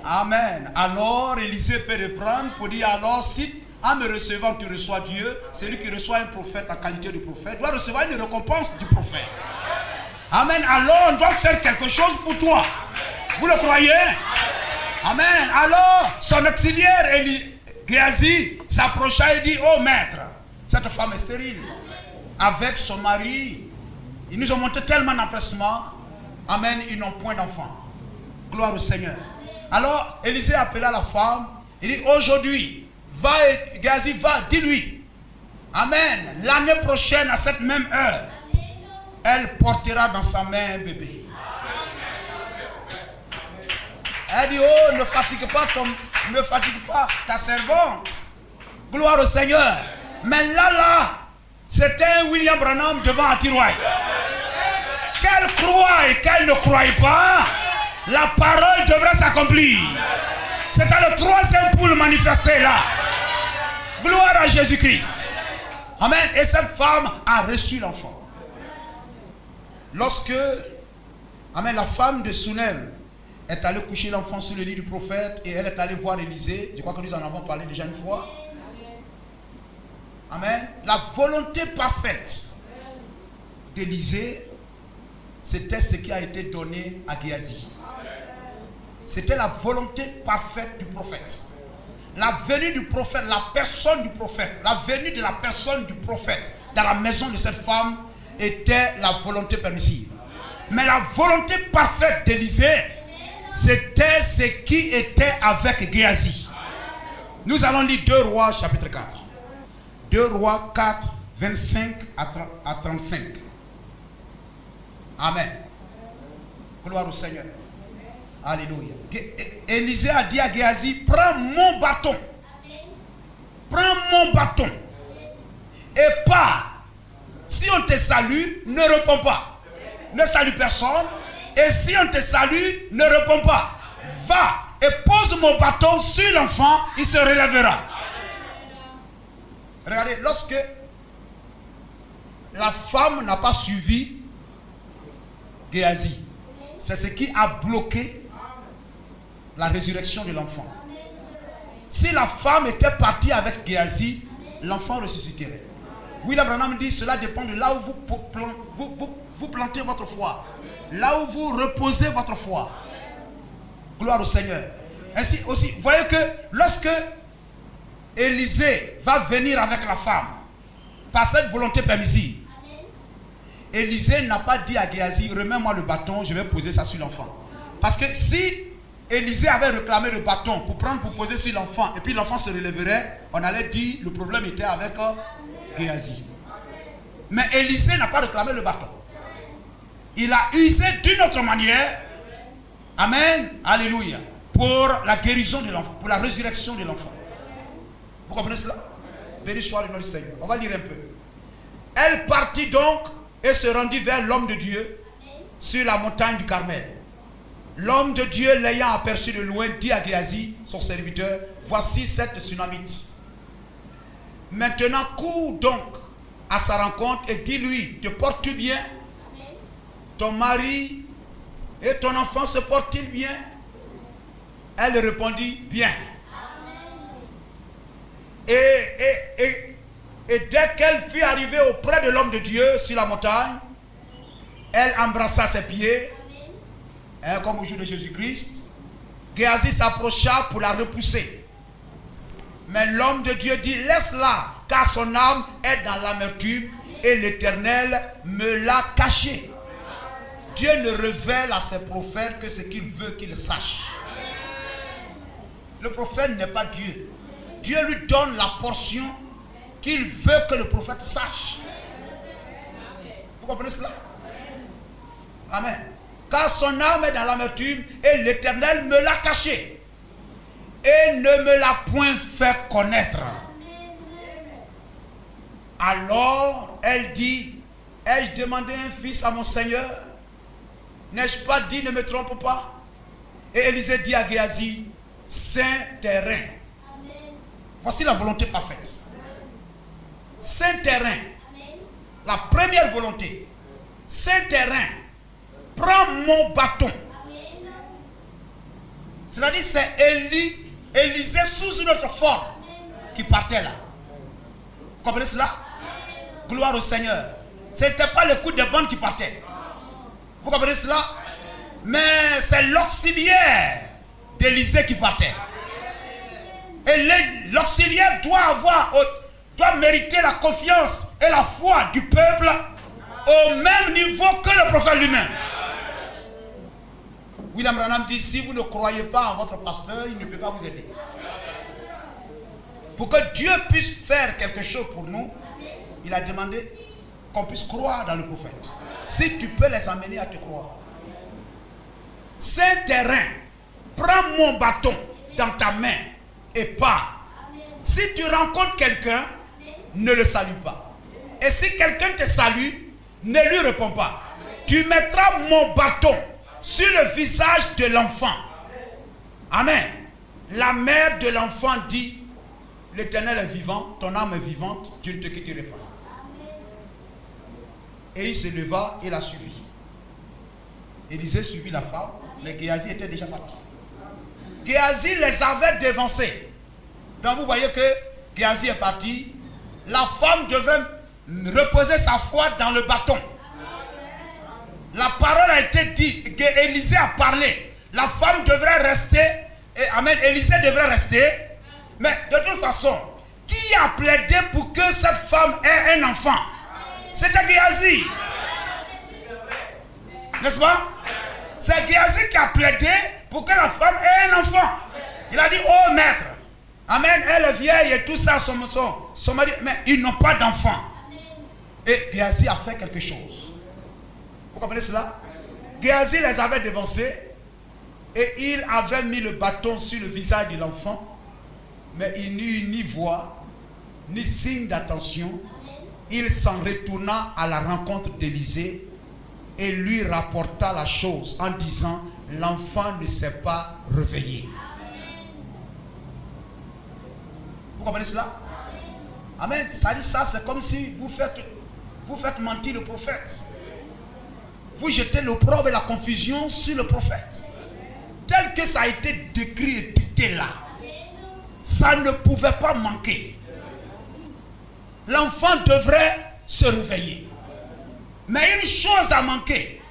Amen. Alors, Élisée peut reprendre pour dire, alors, si en me recevant, tu reçois Dieu, celui qui reçoit un prophète en qualité de prophète doit recevoir une récompense du prophète. Amen. Alors, on doit faire quelque chose pour toi. Vous le croyez? Amen. Alors, son auxiliaire, Géasi, s'approcha et dit, oh maître, cette femme est stérile. Avec son mari, ils nous ont monté tellement d'empressement. Amen, ils n'ont point d'enfant. Gloire au Seigneur. Alors, Élisée appela la femme. Il dit, aujourd'hui, va, Géasi, va, dis-lui. Amen. L'année prochaine, à cette même heure, elle portera dans sa main un bébé. Elle dit, oh, ne fatigue pas ta servante. Gloire au Seigneur. Mais là, c'était un William Branham devant Ati White. Qu'elle croie et qu'elle ne croie pas, la parole devrait s'accomplir. C'était le troisième pour le manifester là. Gloire à Jésus-Christ. Amen. Et cette femme a reçu l'enfant. Lorsque, amen, la femme de Sunem est allée coucher l'enfant sur le lit du prophète et elle est allée voir Élisée. Je crois que nous en avons parlé déjà une fois. Amen. La volonté parfaite d'Élisée, c'était ce qui a été donné à Géasi. C'était la volonté parfaite du prophète. La venue du prophète, la personne du prophète, la venue de la personne du prophète dans la maison de cette femme était la volonté permissive. Mais la volonté parfaite d'Élisée, c'était ce qui était avec Géasi. Nous allons lire 2 Rois chapitre 4. 2 Rois 4, 25 à 35. Amen. Gloire au Seigneur. Alléluia. Élisée a dit à Géasi, prends mon bâton. Prends mon bâton. Et pars. Si on te salue, ne réponds pas. Ne salue personne. Et si on te salue, ne réponds pas. Va et pose mon bâton sur l'enfant, il se relèvera. Regardez, lorsque la femme n'a pas suivi Géasi, c'est ce qui a bloqué la résurrection de l'enfant. Si la femme était partie avec Géasi, l'enfant ressusciterait. William Branham dit cela dépend de là où vous plantez votre foi, là où vous reposez votre foi. Gloire au Seigneur. Ainsi aussi, vous voyez que lorsque Élisée va venir avec la femme par cette volonté permissive, Élisée n'a pas dit à Géasi, remets-moi le bâton, je vais poser ça sur l'enfant. Parce que si Élisée avait réclamé le bâton pour poser sur l'enfant, et puis l'enfant se relèverait, on allait dire le problème était avec Géasi. Mais Élisée n'a pas réclamé le bâton. Il a usé d'une autre manière. Amen. Alléluia. Pour la guérison de l'enfant, pour la résurrection de l'enfant. Vous comprenez cela? Béni soit le nom du Seigneur. On va lire un peu. Elle partit donc et se rendit vers l'homme de Dieu sur la montagne du Carmel. L'homme de Dieu, l'ayant aperçu de loin, dit à Géasi, son serviteur, voici cette Sunamite. Maintenant, cours donc à sa rencontre et dis-lui, te portes-tu bien? Ton mari et ton enfant se portent-ils bien? Elle répondit, bien. Et dès qu'elle fut arrivée auprès de l'homme de Dieu sur la montagne, elle embrassa ses pieds, comme au jour de Jésus-Christ. Géasi s'approcha pour la repousser. Mais l'homme de Dieu dit, laisse-la, car son âme est dans l'amertume et l'Éternel me l'a cachée. Dieu ne révèle à ses prophètes que ce qu'il veut qu'ils sachent. Le prophète n'est pas Dieu. Dieu lui donne la portion qu'il veut que le prophète sache. Vous comprenez cela? Amen. Car son âme est dans l'amertume et l'Éternel me l'a caché et ne me l'a point fait connaître. Alors elle dit, ai-je demandé un fils à mon Seigneur? N'ai-je pas dit, ne me trompe pas? Et Élisée dit à Géasi, saint terrain. Voici la volonté parfaite. Saint terrain. La première volonté. Saint terrain. Prends mon bâton. C'est-à-dire c'est Élisée sous une autre forme qui partait là. Vous comprenez cela? Gloire au Seigneur. Ce n'était pas le coup de bande qui partait. Vous comprenez cela? Mais c'est l'auxiliaire d'Élisée qui partait. Et l'auxiliaire doit mériter la confiance et la foi du peuple au même niveau que le prophète lui-même. William Branham dit, si vous ne croyez pas en votre pasteur, il ne peut pas vous aider. Pour que Dieu puisse faire quelque chose pour nous, il a demandé qu'on puisse croire dans le prophète. Si tu peux les amener à te croire. Saint terrain, prends mon bâton dans ta main et pars. Si tu rencontres quelqu'un, ne le salue pas. Et si quelqu'un te salue, ne lui réponds pas. Tu mettras mon bâton sur le visage de l'enfant. Amen. La mère de l'enfant dit, l'Éternel est vivant, ton âme est vivante, Dieu ne te quitterai pas. Et il se leva et la suivit. Élisée suivit la femme, mais Géasi était déjà parti. Géasi les avait dévancés. Donc vous voyez que Géasi est parti. La femme devait reposer sa foi dans le bâton. La parole a été dite, Élisée a parlé. La femme devrait rester, et amen, Élisée devrait rester. Mais de toute façon, qui a plaidé pour que cette femme ait un enfant? C'était Géasi. N'est-ce pas? C'est Géasi qui a plaidé pour que la femme ait un enfant. Il a dit, oh maître, amen, elle est vieille et tout ça, son mari, mais ils n'ont pas d'enfant. Et Géasi a fait quelque chose. Vous comprenez cela? Géasi les avait dévancés et il avait mis le bâton sur le visage de l'enfant, mais il n'eut ni voix, ni signe d'attention. Il s'en retourna à la rencontre d'Élisée et lui rapporta la chose en disant, l'enfant ne s'est pas réveillé. Vous comprenez cela? Amen. Ça dit ça, c'est comme si vous faites mentir le prophète. Vous jetez l'opprobre et la confusion sur le prophète. Tel que ça a été décrit et dicté là, ça ne pouvait pas manquer. L'enfant devrait se réveiller. Mais une chose a manqué.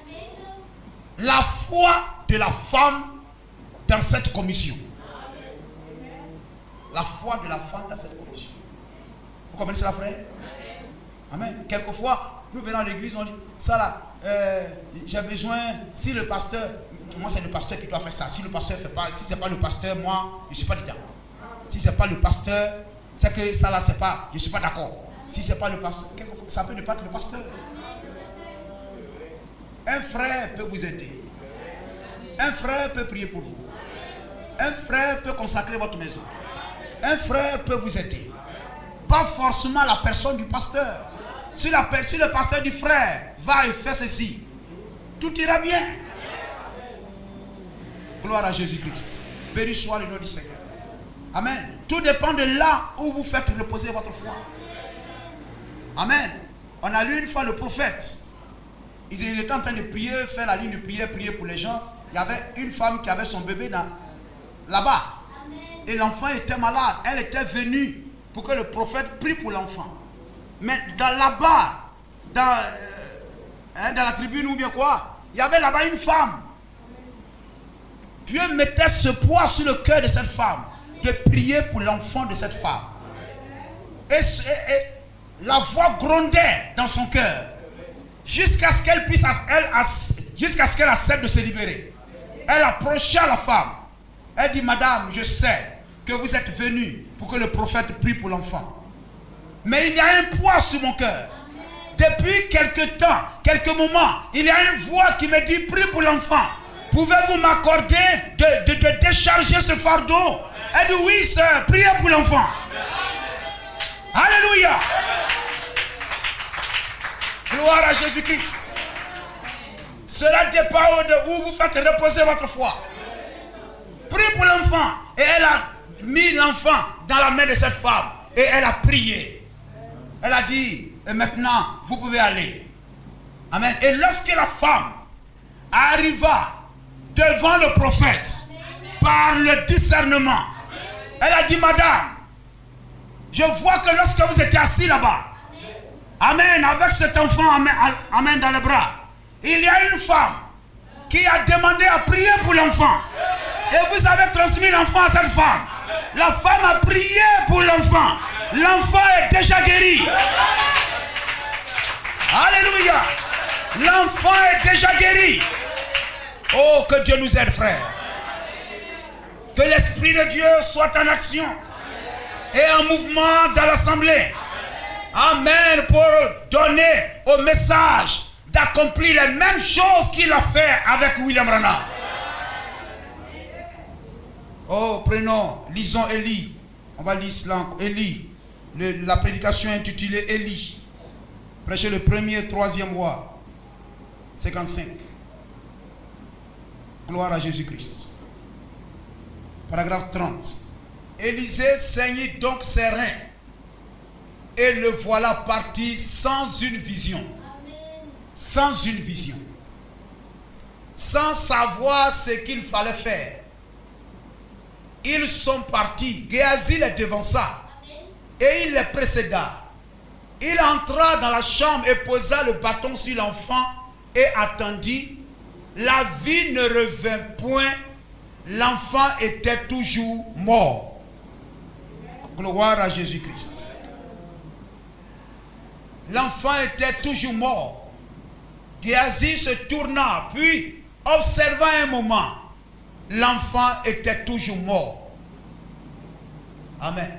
La foi de la femme dans cette commission. La foi de la femme dans cette commission. Vous comprenez cela, frère? Amen. Quelquefois, nous venons à l'église, on dit, ça là, j'ai besoin, si le pasteur, moi c'est le pasteur qui doit faire ça. Si le pasteur ne fait pas, si ce n'est pas le pasteur, moi, je ne suis pas dedans. Si ce n'est pas le pasteur, c'est que ça là, c'est pas, je ne suis pas d'accord. Si ce n'est pas le pasteur, ça peut ne pas être le pasteur. Un frère peut vous aider. Un frère peut prier pour vous. Un frère peut consacrer votre maison. Un frère peut vous aider. Pas forcément la personne du pasteur. Si le pasteur du frère va et fait ceci, tout ira bien. Gloire à Jésus-Christ. Béni soit le nom du Seigneur. Amen. Tout dépend de là où vous faites reposer votre foi. Amen. On a lu une fois le prophète. Ils étaient en train de prier, faire la ligne de prière, prier pour les gens. Il y avait une femme qui avait son bébé là-bas. Et l'enfant était malade. Elle était venue pour que le prophète prie pour l'enfant. Mais là-bas, dans la tribune ou bien quoi, il y avait là-bas une femme. Dieu mettait ce poids sur le cœur de cette femme, de prier pour l'enfant de cette femme. Et la voix grondait dans son cœur, jusqu'à ce qu'elle puisse, jusqu'à ce qu'elle accepte de se libérer. Elle approcha la femme. Elle dit, madame, je sais que vous êtes venue pour que le prophète prie pour l'enfant. Mais il y a un poids sur mon cœur. Depuis quelques temps, quelques moments, il y a une voix qui me dit, prie pour l'enfant. Pouvez-vous m'accorder de décharger ce fardeau? Elle dit, oui, sœur, priez pour l'enfant. Alléluia. Gloire à Jésus-Christ. Cela dépend de où vous faites reposer votre foi. Prie pour l'enfant. Et elle a mis l'enfant dans la main de cette femme. Et elle a prié. Elle a dit, et maintenant, vous pouvez aller. Amen. Et lorsque la femme arriva devant le prophète, par le discernement, elle a dit, madame, je vois que lorsque vous étiez assis là-bas, amen, avec cet enfant, amen, dans les bras, il y a une femme qui a demandé à prier pour l'enfant. Et vous avez transmis l'enfant à cette femme. La femme a prié pour l'enfant. L'enfant est déjà guéri. Alléluia. L'enfant est déjà guéri. Oh, que Dieu nous aide, frère. Que l'Esprit de Dieu soit en action et en mouvement dans l'assemblée. Amen. Pour donner au message d'accomplir les mêmes choses qu'il a fait avec William Branham. Oh, prenons, lisons Élie. On va lire cela. Élie. La prédication est intitulée Élie. Prêchez le 1er et 3e roi. 55. Gloire à Jésus-Christ. Paragraphe 30. Élisée saignit donc ses reins. Et le voilà parti sans une vision. Sans une vision. Sans savoir ce qu'il fallait faire. Ils sont partis. Géasi les devança. Et il les précéda. Il entra dans la chambre et posa le bâton sur l'enfant et attendit. La vie ne revint point. L'enfant était toujours mort. Gloire à Jésus-Christ. L'enfant était toujours mort. Géasi se tourna, puis observa un moment. L'enfant était toujours mort. Amen.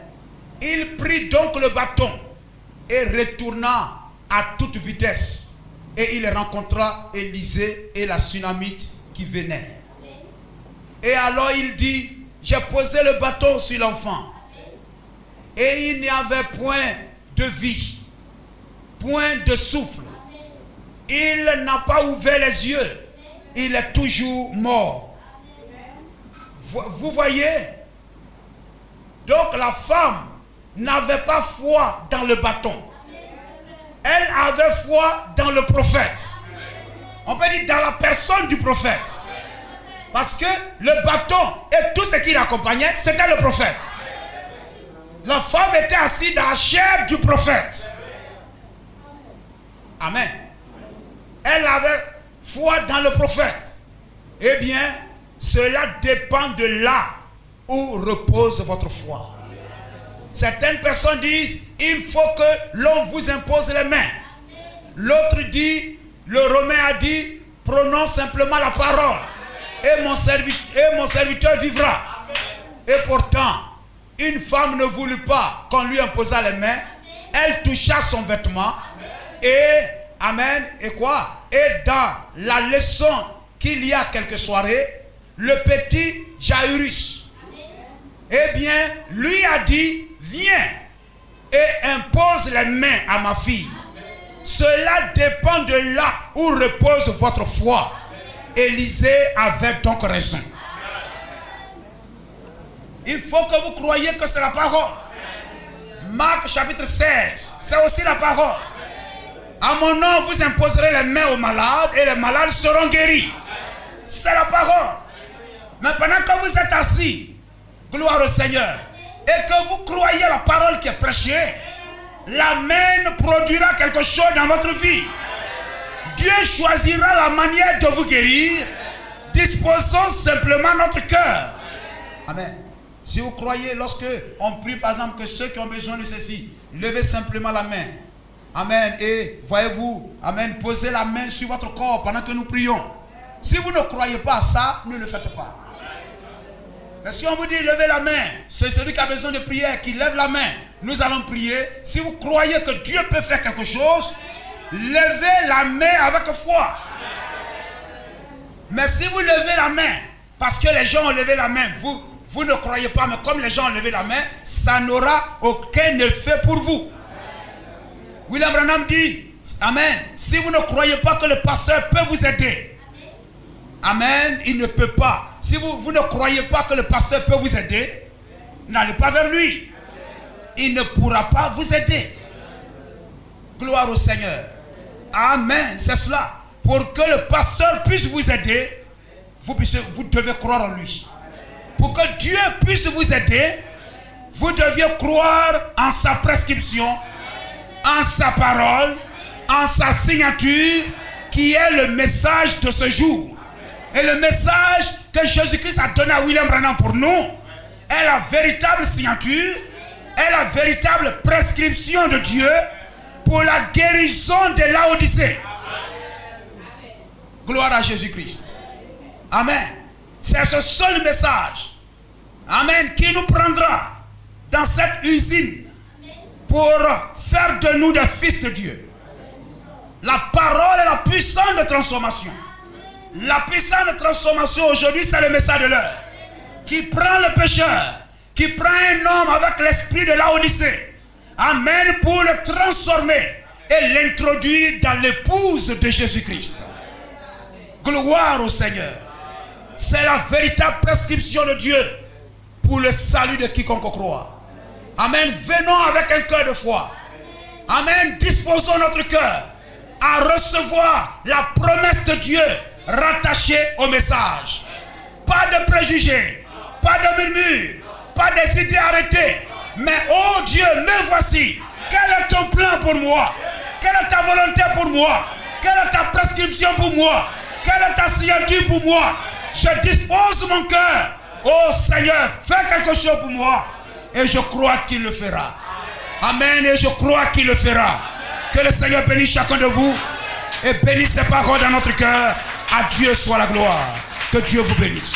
Il prit donc le bâton et retourna à toute vitesse. Et il rencontra Élisée et la Sunamite qui venaient. Et alors il dit, j'ai posé le bâton sur l'enfant. Et il n'y avait point de vie, point de souffle. Il n'a pas ouvert les yeux. Il est toujours mort. Vous voyez? Donc la femme n'avait pas foi dans le bâton. Elle avait foi dans le prophète. On peut dire dans la personne du prophète. Parce que le bâton et tout ce qui l'accompagnait, c'était le prophète. La femme était assise dans la chair du prophète. Amen. Elle avait foi dans le prophète. Eh bien, cela dépend de là où repose votre foi. Certaines personnes disent, il faut que l'on vous impose les mains. L'autre dit, le Romain a dit, prononce simplement la parole. Et mon serviteur vivra. Et pourtant, une femme ne voulut pas qu'on lui imposât les mains. Elle toucha son vêtement. Et, amen, et quoi? Et dans la leçon qu'il y a quelques soirées, le petit Jairus, eh bien, lui a dit, viens et impose les mains à ma fille. Cela dépend de là où repose votre foi. Élisée avait donc raison. Il faut que vous croyiez que c'est la parole. Marc chapitre 16, c'est aussi la parole. À mon nom, vous imposerez les mains aux malades et les malades seront guéris. C'est la parole. Mais pendant que vous êtes assis, gloire au Seigneur, et que vous croyez la parole qui est prêchée, la main produira quelque chose dans votre vie. Dieu choisira la manière de vous guérir. Disposons simplement notre cœur. Amen. Si vous croyez, lorsque on prie par exemple que ceux qui ont besoin de ceci, levez simplement la main. Amen. Et voyez-vous, amen, posez la main sur votre corps pendant que nous prions. Si vous ne croyez pas à ça, ne le faites pas. Mais si on vous dit levez la main, c'est celui qui a besoin de prière qui lève la main. Nous allons prier. Si vous croyez que Dieu peut faire quelque chose, levez la main avec foi. Mais si vous levez la main, parce que les gens ont levé la main, vous ne croyez pas, mais comme les gens ont levé la main, ça n'aura aucun effet pour vous. William Branham dit, amen, si vous ne croyez pas que le pasteur peut vous aider, amen, il ne peut pas. Si vous ne croyez pas que le pasteur peut vous aider, n'allez pas vers lui. Il ne pourra pas vous aider. Gloire au Seigneur. Amen, c'est cela. Pour que le pasteur puisse vous aider, vous devez croire en lui. Pour que Dieu puisse vous aider, vous deviez croire en sa prescription, en sa parole, en sa signature, qui est le message de ce jour. Et le message que Jésus-Christ a donné à William Branham pour nous est la véritable signature, est la véritable prescription de Dieu pour la guérison de Laodicée. Gloire à Jésus-Christ. Amen. C'est ce seul message, amen, qui nous prendra dans cette usine pour faire de nous des fils de Dieu. La parole est la puissance de transformation. La puissance de transformation aujourd'hui, c'est le message de l'heure. Qui prend le pécheur, qui prend un homme avec l'esprit de Laodicée, amen, pour le transformer et l'introduire dans l'épouse de Jésus-Christ. Gloire au Seigneur. C'est la véritable prescription de Dieu pour le salut de quiconque croit. Amen. Venons avec un cœur de foi. Amen. Disposons notre cœur à recevoir la promesse de Dieu rattachée au message. Pas de préjugés, pas de murmures, pas des idées arrêtées. Mais oh Dieu, me voici. Quel est ton plan pour moi? Quelle est ta volonté pour moi? Quelle est ta prescription pour moi? Quelle est ta signature pour moi? Je dispose mon cœur. Oh Seigneur, fais quelque chose pour moi. Et je crois qu'il le fera. Amen. Et je crois qu'il le fera. Que le Seigneur bénisse chacun de vous. Et bénisse ses paroles dans notre cœur. À Dieu soit la gloire. Que Dieu vous bénisse.